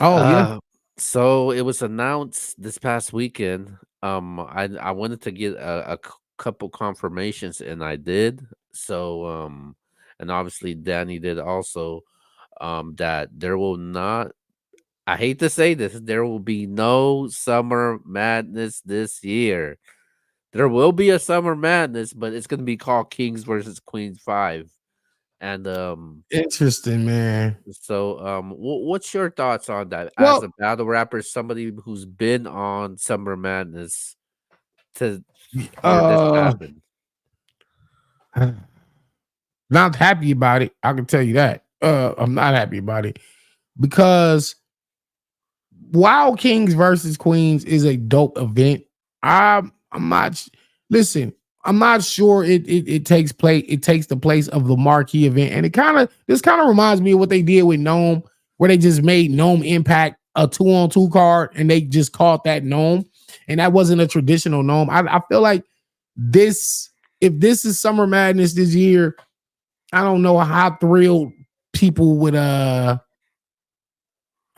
Oh yeah. Uh, so it was announced this past weekend. I wanted to get couple confirmations, and I did. So and obviously Danny did also. That there will not. I hate to say this, there will be no summer madness this year. There will be a summer madness, but it's gonna be called Kings versus Queens 5. And Interesting, man. what's your thoughts on that as Well, a battle rapper, somebody who's been on Summer Madness to hear this uh, happen? not happy about it. I can tell you that. I'm not happy about it because Wild Kings versus Queens is a dope event. I'm not listen. I'm not sure it takes place. It takes the place of the marquee event, and this kind of reminds me of what they did with Gnome, where they just made Gnome Impact a 2-on-2 card, and they just called that Gnome, and that wasn't a traditional Gnome. I feel like this, if this is Summer Madness this year, I don't know how thrilled people would I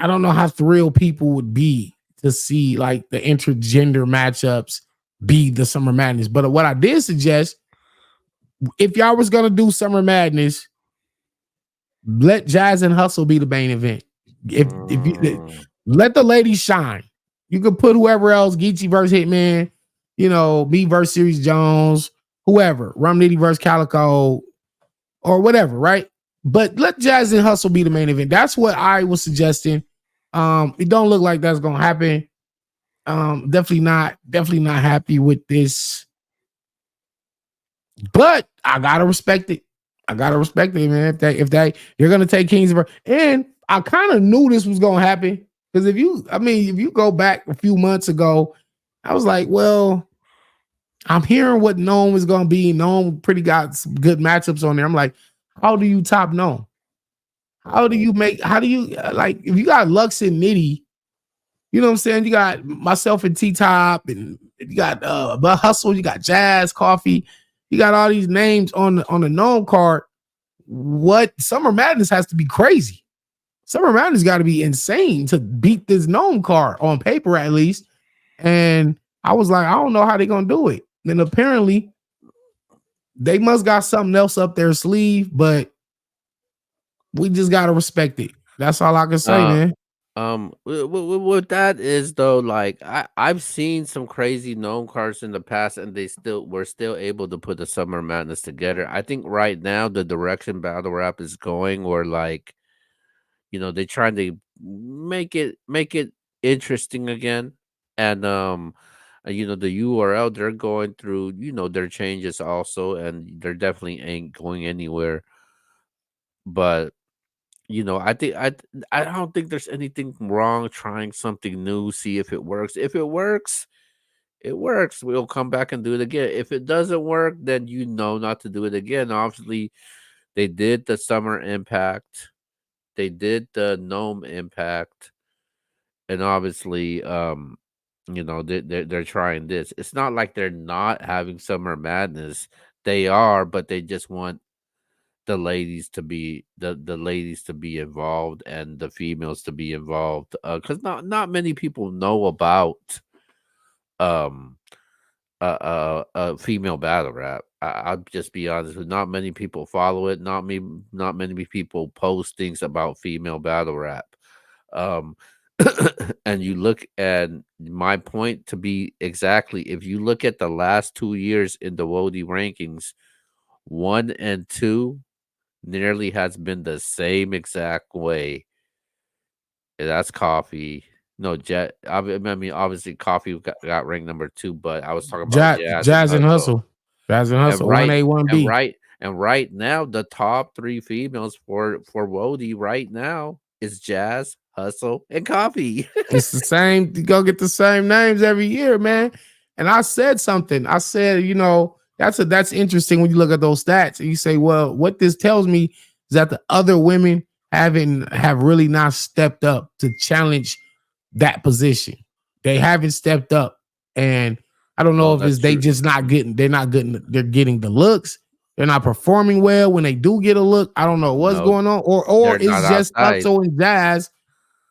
don't know how thrilled people would be to see like the intergender matchups be the Summer Madness. But what I did suggest, if y'all was gonna do Summer Madness, let Jazz and Hustle be the main event. If you Mm, let the ladies shine, you could put whoever else, Geechee versus Hitman, me versus Series Jones, whoever, Rum Nitty versus Calico, or whatever, right? But let Jazz and Hustle be the main event. That's what I was suggesting. It don't look like that's gonna happen. Definitely not happy with this, but I gotta respect it. I gotta respect it, man. If they you're gonna take Kingsburg, and I kind of knew this was gonna happen because if you go back a few months ago, I was like, well, I'm hearing what Gnome is gonna be. Gnome pretty got some good matchups on there. I'm like, how do you top Gnome? How do mhm. you make? How do you like if you got Lux and Nitty? You know what I'm saying? You got myself and T Top, and you got But Hustle, you got Jazz, Coffee, you got all these names on the Gnome card. What Summer Madness has to be crazy. Summer Madness got to be insane to beat this Gnome card on paper at least. And I was like, I don't know how they're gonna do it. And apparently they must got something else up their sleeve, but we just gotta respect it. That's all I can say, Uh, man. what that is though, like I've seen some crazy known cards in the past, and they still were still able to put the Summer Madness together. I think right now the direction battle rap is going, or like they're trying to make it interesting again, and the URL they're going through, their changes also, and they're definitely ain't going anywhere, but. I don't think there's anything wrong trying something new, see if it works. If it works, it works. We'll come back and do it again. If it doesn't work, then not to do it again. Obviously, they did the summer impact, they did the gnome impact, and obviously, they're trying this. It's not like they're not having summer madness. They are, but they just want the ladies to be involved and the females to be involved, because not many people know about um female battle rap. I'll just be honest with, not many people follow it, not many people post things about female battle rap. um and you look at my point to be exactly, if you look at the last 2 years in the Wody rankings, 1 and 2 nearly has been the same exact way. And that's Coffee. No, Jet. I mean, obviously, Coffee got ranked number 2, but I was talking about Jazz and Jazz and Hustle. Hustle. Jazz and And Hustle. One right, A, one and B. right, and right now, the top 3 females for Wody right now is Jazz, Hustle, and Coffee. It's the same. You go get the same names every year, man. And I said something. I said, that's interesting when you look at those stats and you say, well, what this tells me is that the other women have really not stepped up to challenge that position. They haven't stepped up, and I don't know No, if that's it's they true. just not getting. They're getting the looks. They're not performing well when they do get a look. I don't know what's No, going on, or they're not it's just outside. Hustle and Jazz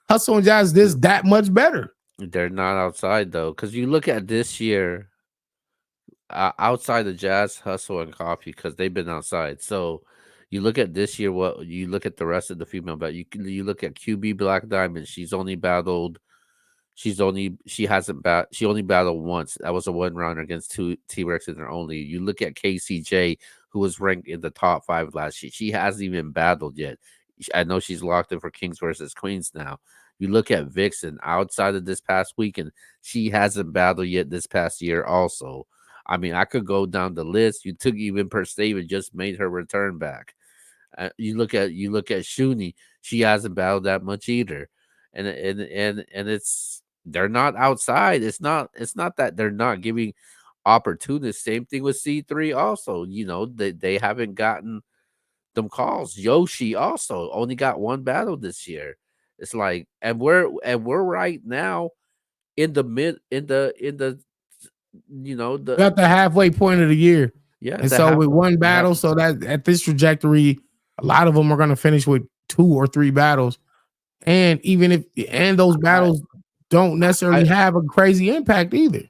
Hustle and Jazz this that much better. They're not outside though, because you look at this year, outside the Jazz, Hustle, and Coffee, because they've been outside. So you look at this year, what you look at the rest of the female, but you look at QB Black Diamond. She hasn't she only battled once. That was a one rounder against two T-Rex in her only. You look at KCJ, who was ranked in the top 5 last year. She hasn't even battled yet. I know she's locked in for Kings versus Queens now. You look at Vixen outside of this past weekend, she hasn't battled yet this past year also. I mean, I could go down the list. You took even Per Staven just made her return back. You look at Shuni, she hasn't battled that much either. And it's they're not outside. It's not that they're not giving opportunities. Same thing with C3 also. They haven't gotten them calls. Yoshi also only got one battle this year. It's like and we're right now in the mid in the the We're at the halfway point of the year. yeah, And the so half with one the half battle, so that at this trajectory, a lot of them are going to finish with 2 or 3 battles. And even if and those I battles don't necessarily I have a crazy impact either.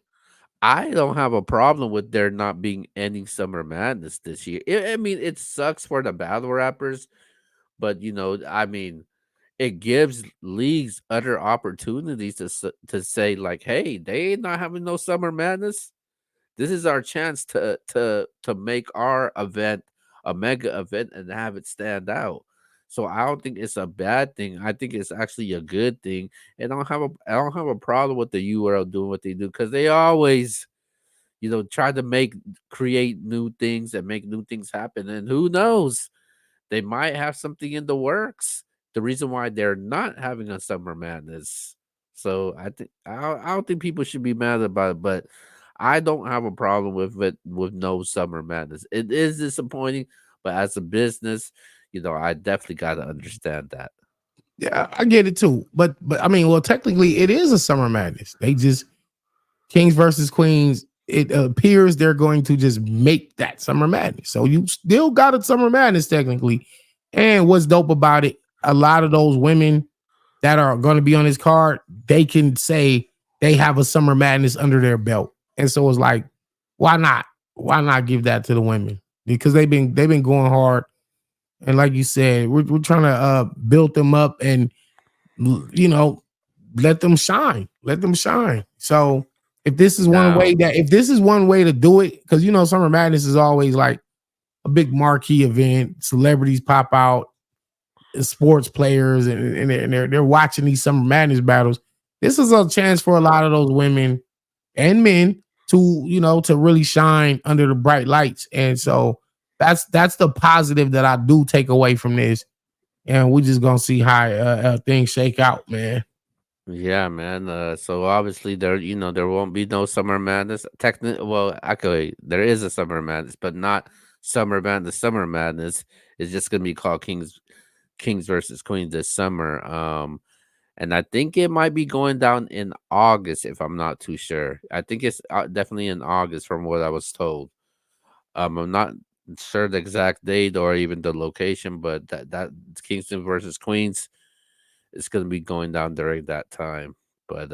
I don't have a problem with there not being any Summer Madness this year. I mean, it sucks for the battle rappers, but I mean, it gives leagues other opportunities to say like, "Hey, they ain't not having no Summer Madness. This is our chance to make our event a mega event and have it stand out." So I don't think it's a bad thing. I think it's actually a good thing, and I don't have a problem with the URL doing what they do, because they always try to create new things and make new things happen. And who knows, they might have something in the works. The reason why they're not having a Summer Madness. So I don't think people should be mad about it, but I don't have a problem with it with no Summer Madness. It is disappointing, but as a business, I definitely got to understand that. Yeah, I get it too. But I mean, well, technically it is a summer madness. They just Kings versus Queens, it appears they're going to just make that summer madness. So you still got a summer madness technically. And what's dope about it, a lot of those women that are going to be on this card, they can say they have a summer madness under their belt. And so it's like, why not? Why not give that to the women? Because they've been going hard. And like you said, we're trying to build them up and you know let them shine. Let them shine. So Now, if this is one way to do it, because Summer Madness is always like a big marquee event. Celebrities pop out, sports players, and they're watching these Summer Madness battles. This is a chance for a lot of those women and men to really shine under the bright lights. And so that's the positive that I do take away from this. And we're just gonna see how things shake out, man. yeah, man. So obviously there won't be no Summer Madness. Technically, well, actually, there is a Summer Madness, but not Summer Madness. Summer Madness is just gonna be called Kings versus Queens this summer. And I think it might be going down in August, if I'm not too sure. I think it's definitely in August, from what I was told. I'm not sure the exact date or even the location, but that Kingston versus Queens is going to be going down during that time. But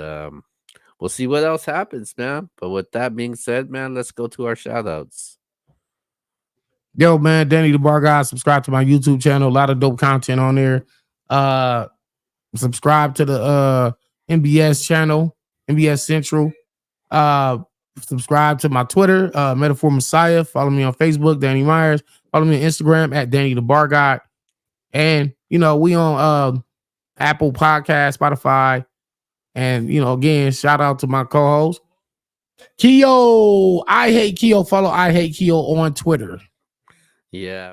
we'll see what else happens, man. But with that being said, man, let's go to our shout outs. Yo, man, Danny the Bar Guy. Subscribe to my YouTube channel. A lot of dope content on there. Uh, subscribe to the MBS channel, MBS Central. Uh, subscribe to my Twitter, Metaphor Messiah. Follow me on Facebook, Danny Myers. Follow me on Instagram at Danny the Bar Guy. And we on Apple Podcast, Spotify, and again, shout out to my co-host Keo. I hate Keo. Follow I hate Keo on Twitter. Yeah.